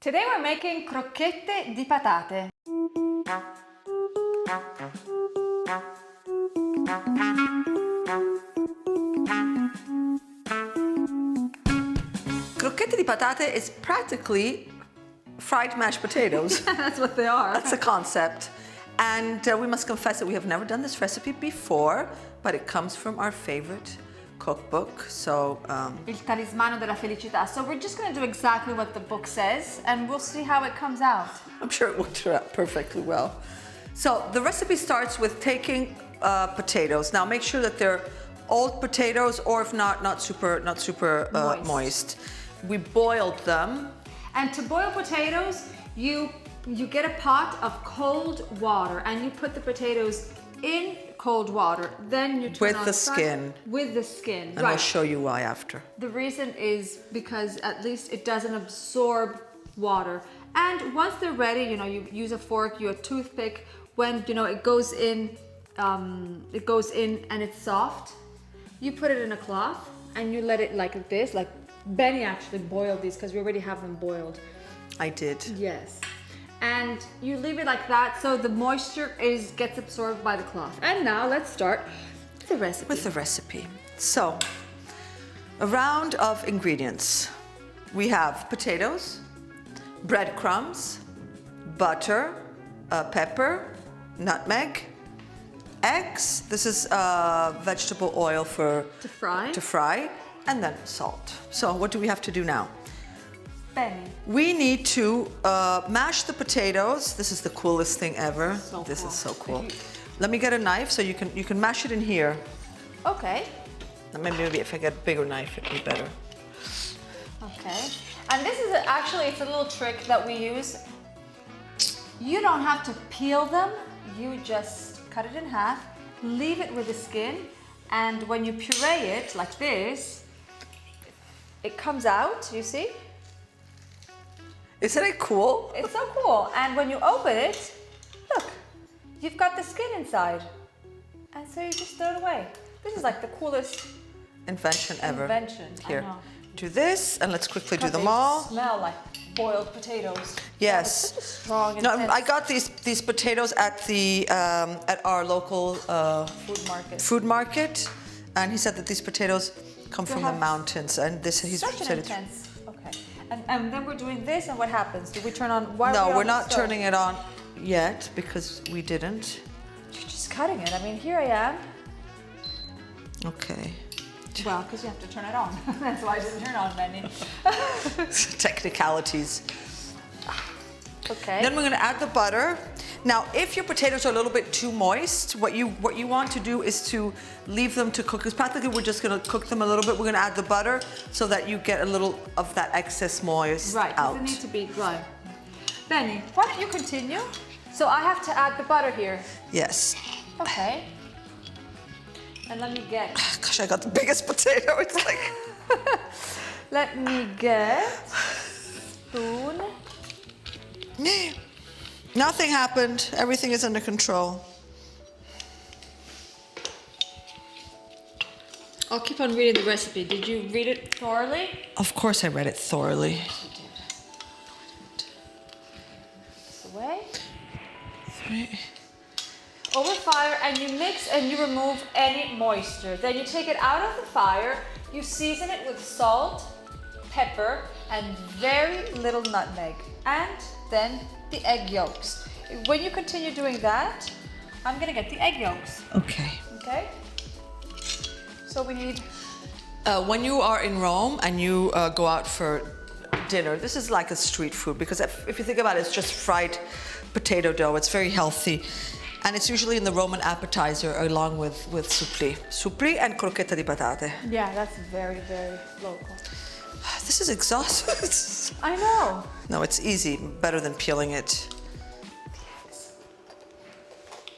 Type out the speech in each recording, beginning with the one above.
Today we're making crocchette di patate. Crocchette di patate is practically fried mashed potatoes. That's what they are. That's the concept. And we must confess that we have never done this recipe before, but it comes from our favorite cookbook. So, Il talismano della felicità. So we're just going to do exactly what the book says and we'll see how it comes out. I'm sure it will turn out perfectly well. So the recipe starts with taking potatoes. Now make sure that they're old potatoes, or if not super moist. We boiled them. And to boil potatoes, you get a pot of cold water and you put the potatoes in cold water. Then you turn With on the skin. With the skin. And I'll show you why after. The reason is because at least it doesn't absorb water. And once they're ready, you use a fork, a toothpick. When it goes in and it's soft, you put it in a cloth and you let it like this. Like Benny actually boiled these because we already have them boiled. I did. Yes. And you leave it like that so the moisture gets absorbed by the cloth. And now let's start the recipe. With the recipe. So, a round of ingredients. We have potatoes, breadcrumbs, butter, pepper, nutmeg, eggs. This is vegetable oil to fry, and then salt. So what do we have to do now? Benny. We need to mash the potatoes. This is the coolest thing ever. This is so cool. Let me get a knife so you can mash it in here. Okay. Maybe if I get a bigger knife, it'd be better. Okay. And this is it's a little trick that we use. You don't have to peel them. You just cut it in half, leave it with the skin, and when you puree it like this, it comes out, you see? Isn't it cool? It's so cool. And when you open it, look, you've got the skin inside. And so you just throw it away. This is like the coolest invention ever. Here, I know. do this, and let's quickly do them all. Smell like boiled potatoes. Yes. It's such a strong, No, intense I got these potatoes at the at our local food market, and he said that these potatoes come from the mountains, and this he's such said an intense. Okay. And then we're doing this, and what happens? Do we turn on? Why no, are we we're on the not stove? turning it on yet because we didn't. You're just cutting it. I mean, here I am. Okay. Well, because you have to turn it on. That's why I didn't turn on, Benny. Technicalities. Okay. Then we're going to add the butter. Now, if your potatoes are a little bit too moist, what you want to do is to leave them to cook. Because practically we're just going to cook them a little bit. We're going to add the butter so that you get a little of that excess moist right, out. Right, they need to be dry. Benny, why don't you continue? So I have to add the butter here. Yes. Okay. And let me get... Gosh, I got the biggest potato. It's like... Let me get spoon. Nothing happened. Everything is under control. I'll keep on reading the recipe. Did you read it thoroughly? Of course I read it thoroughly. You did. This away. 3. Over fire, and you mix and you remove any moisture. Then you take it out of the fire, you season it with salt, pepper, and very little nutmeg. And then the egg yolks. When you continue doing that, I'm gonna get the egg yolks. Okay. Okay? So we need... When you are in Rome and you go out for dinner, this is like a street food because if you think about it, it's just fried potato dough. It's very healthy. And it's usually in the Roman appetizer along with supplì. Supplì and crocchette di patate. Yeah, that's very, very local. This is exhausting. I know. No, it's easy. Better than peeling it.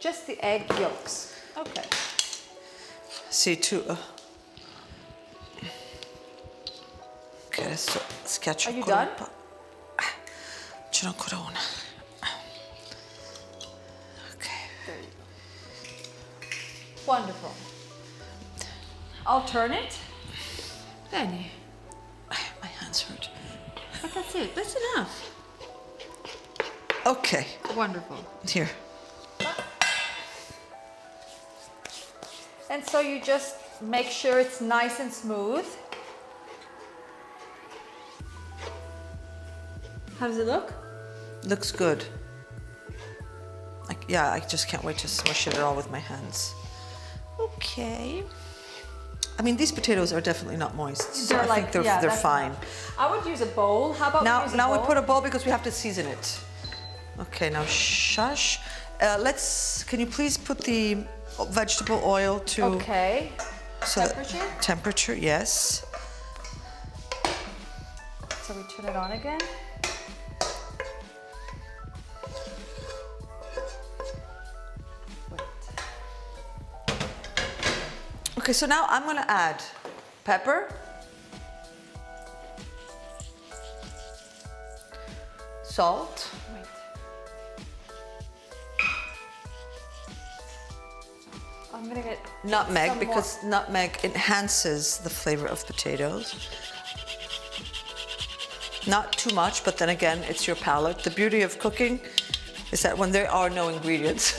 Just the egg yolks. Okay. Sì, tu... Ok, adesso schiaccio Are you ancora done? un po'. Ce n'ho ancora una. There you go. Wonderful. I'll turn it. Benny. My hands hurt. But that's it. That's enough. Okay, Wonderful. here. And so you just make sure it's nice and smooth. How does it look? Looks good. Yeah, I just can't wait to smush it all with my hands. Okay. I mean, these potatoes are definitely not moist, so I think they're fine. I would use a bowl. How about we use a bowl? Now we put a bowl because we have to season it. Okay, now shush. Can you please put the vegetable oil to... Okay. So temperature? Temperature, yes. So we turn it on again. Wait. Okay, so now I'm gonna add pepper, salt, Wait. I'm gonna get nutmeg, some because nutmeg enhances the flavor of potatoes. Not too much, but then again, it's your palate. The beauty of cooking is that when there are no ingredients,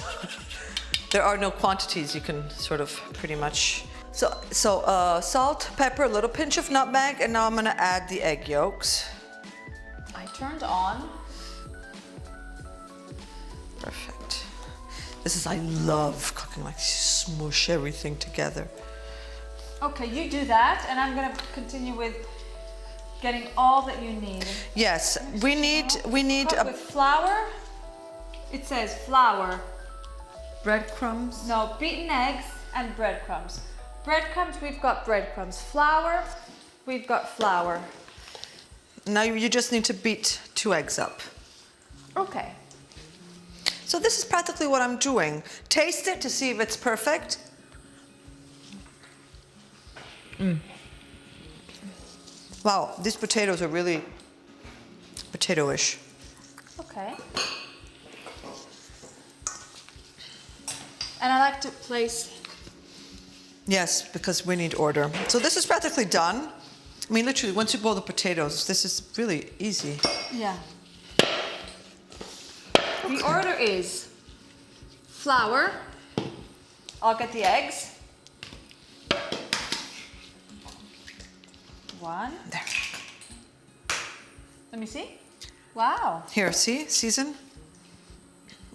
there are no quantities, you can sort of pretty much... So salt, pepper, a little pinch of nutmeg, and now I'm gonna add the egg yolks. I turned on. Perfect. I love cooking like this, smush everything together. Okay, you do that, and I'm gonna continue with getting all that you need. Yes, we need Cook with flour. It says flour. breadcrumbs. No, beaten eggs and breadcrumbs. Breadcrumbs, we've got breadcrumbs. Flour, we've got flour. Now you just need to beat 2 eggs up. Okay. So this is practically what I'm doing. Taste it to see if it's perfect. Wow, these potatoes are really potato-ish. Okay. And I like to place... Yes, because we need order. So this is practically done. I mean, literally, once you boil the potatoes, this is really easy. Yeah. The order is flour. I'll get the eggs. 1. There. Let me see. Wow. Here, see? Season.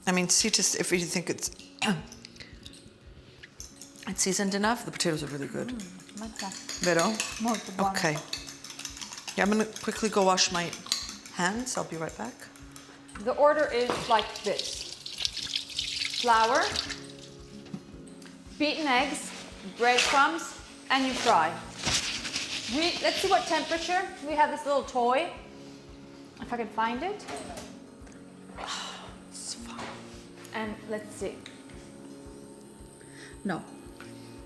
I mean, see just if you think it's it's seasoned enough. The potatoes are really good. Vero? Molto buono. Okay. Yeah, I'm gonna quickly go wash my hands. I'll be right back. The order is like this. Flour, beaten eggs, breadcrumbs, and you fry. Let's see what temperature. We have this little toy. If I can find it. Oh, it's fun. And let's see. No.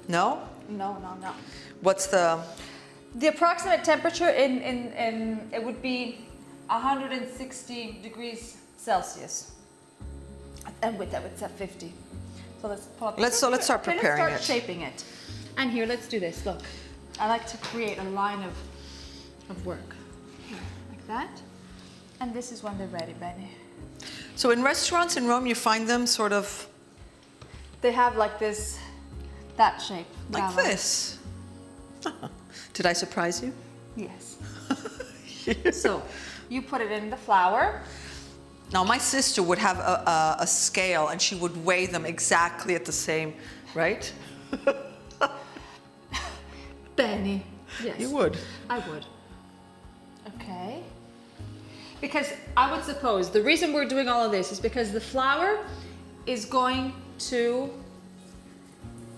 No? No. What's the approximate temperature in it would be 160 degrees Celsius. And with that, it's at 50. So let's pull up. Let's start preparing let's start shaping it. And here, let's do this. Look, I like to create a line of work. Here, like that. And this is when they're ready, Benny. So in restaurants in Rome, you find them sort of They have like that shape. like Bravo. this. Did I surprise you? Yes. So you put it in the flour. Now my sister would have a scale and she would weigh them exactly at the same, right? Benny. Yes. You would. I would. Okay. Because I would suppose the reason we're doing all of this is because the flour is going to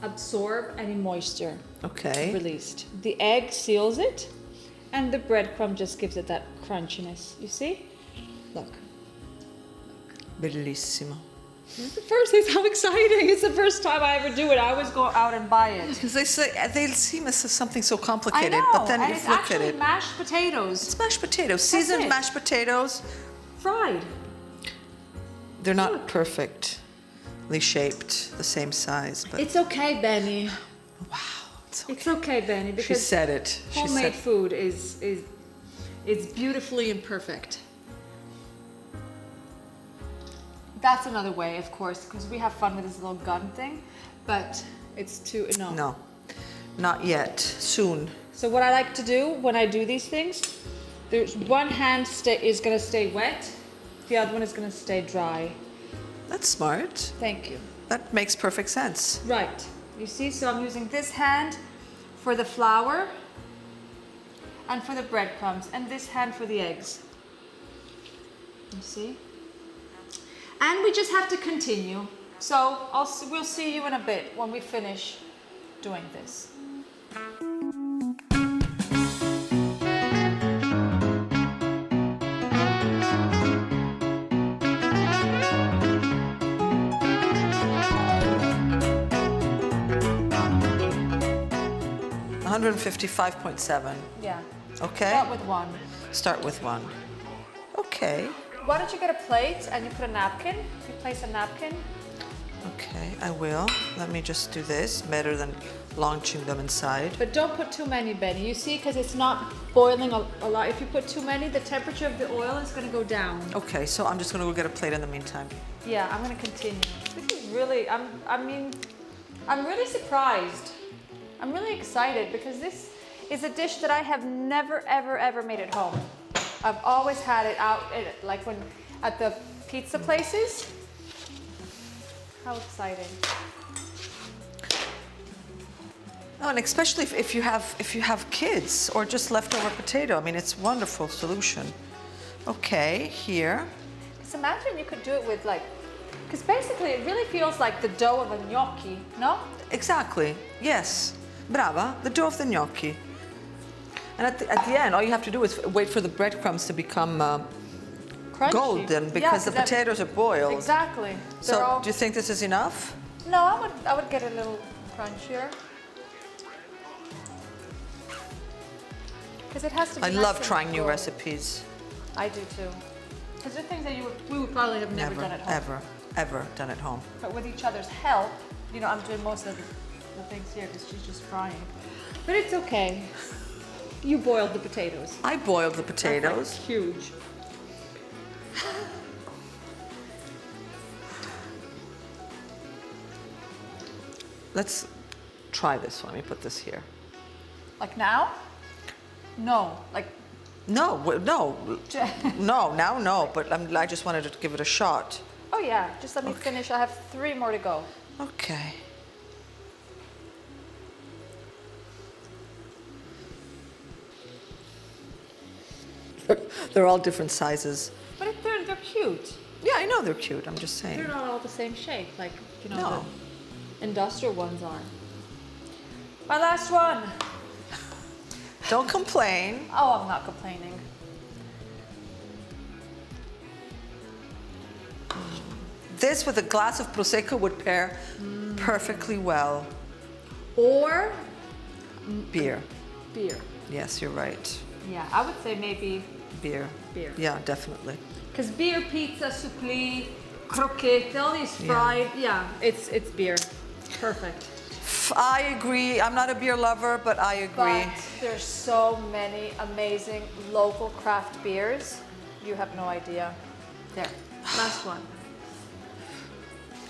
absorb any moisture Okay. released. The egg seals it, and the breadcrumb just gives it that crunchiness. You see? Look. Bellissimo. It's the first, it's how exciting. It's the first time I ever do it. I always go out and buy it. Because they seem as something so I complicated, know, but then and you it's look at actually it. mashed potatoes. It's mashed potatoes, seasoned it. mashed potatoes. Fried. They're not Look. perfectly shaped, the same size, but It's okay, Benny. wow, it's okay. It's okay, Benny, She because said it. She homemade said, food is it's beautifully imperfect. That's another way, of course, because we have fun with this little gun thing, but it's too, no. No, not yet. Soon. So what I like to do when I do these things, there's one hand is gonna stay wet, the other one is gonna stay dry. That's smart. Thank you. That makes perfect sense. Right. You see, so I'm using this hand for the flour and for the breadcrumbs, and this hand for the eggs. You see? And we just have to continue. So we'll see you in a bit when we finish doing this. $155.7. Yeah. Okay. Start with one. Start with one. Okay. Why don't you get a plate and you put a napkin? You place a napkin. Okay, I will. Let me just do this. Better than launching them inside. But don't put too many, Benny. You see, because it's not boiling a lot. If you put too many, the temperature of the oil is going to go down. Okay, so I'm just going to go get a plate in the meantime. Yeah, I'm going to continue. This is really, I'm really surprised. I'm really excited because this is a dish that I have never, ever, ever made at home. I've always had it out, like when at the pizza places. How exciting! Oh, and especially if you have kids or just leftover potato. I mean, it's a wonderful solution. Okay, here. Just imagine you could do it with because basically it really feels like the dough of a gnocchi, no? Exactly. Yes. Brava. The dough of the gnocchi. And at the end, all you have to do is wait for the breadcrumbs to become Crunchy. golden because the potatoes are boiled. Exactly. So, do you think this is enough? No, I would get a little crunchier. Because it has to be I nice love and trying new full. recipes. I do too. Because they're things that we would probably have never done at home. Ever done at home. But with each other's help, I'm doing most of the things here because she's just frying. But it's okay. You boiled the potatoes. I boiled the potatoes. That's huge. Let's try this one. Let me put this here. Like now? No. No. Now no. But I just wanted to give it a shot. Oh yeah. Just let me finish. I have 3 more to go. Okay. They're all different sizes. But they're cute. Yeah, I know they're cute. I'm just saying. They're not all the same shape, No. the industrial ones are. My last one. Don't complain. Oh, I'm not complaining. This with a glass of prosecco would pair perfectly well. Or Beer. beer. Yes, you're right. Yeah, I would say maybe Beer. beer. Yeah, definitely. Because beer, pizza, supplì, croquettes, all these fried, it's beer. Perfect. I agree. I'm not a beer lover, but I agree. But there's so many amazing local craft beers. You have no idea. There, last one.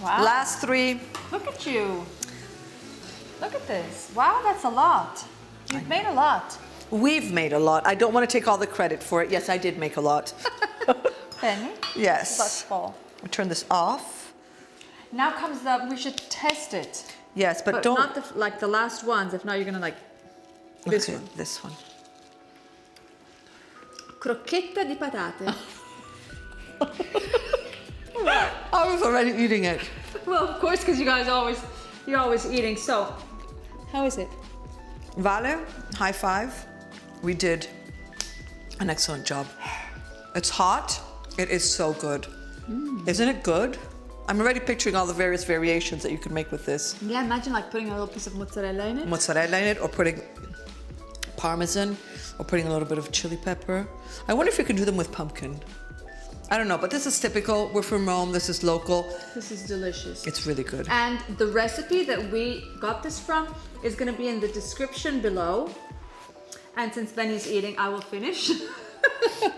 Wow. Last 3. Look at you. Look at this. Wow, that's a lot. You've made a lot. We've made a lot. I don't want to take all the credit for it. Yes, I did make a lot. Penny? Yes. That's full. I'll turn this off. Now comes we should test it. Yes, but don't. Not the last ones. If not, you're gonna this Okay, one. This one. Crocchetta di patate. I was already eating it. Well, of course, because you're always eating. So, how is it? Vale, high five. We did an excellent job. It's hot. It is so good. Isn't it good? I'm already picturing all the various variations that you could make with this. Yeah, imagine putting a little piece of mozzarella in it. Mozzarella in it, or putting parmesan, or putting a little bit of chili pepper. I wonder if you can do them with pumpkin. I don't know, but this is typical. We're from Rome. This is local. This is delicious. It's really good. And the recipe that we got this from is going to be in the description below. And since Benny's eating, I will finish.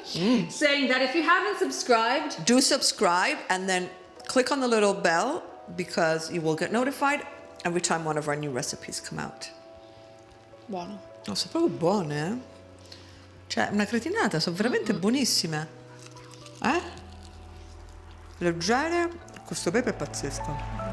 Saying that if you haven't subscribed, Do subscribe and then click on the little bell because you will get notified every time one of our new recipes come out. Buono. No, sono proprio buone, eh? Cioè, una cretinata, sono veramente buonissime. Leggere, questo pepe è pazzesco.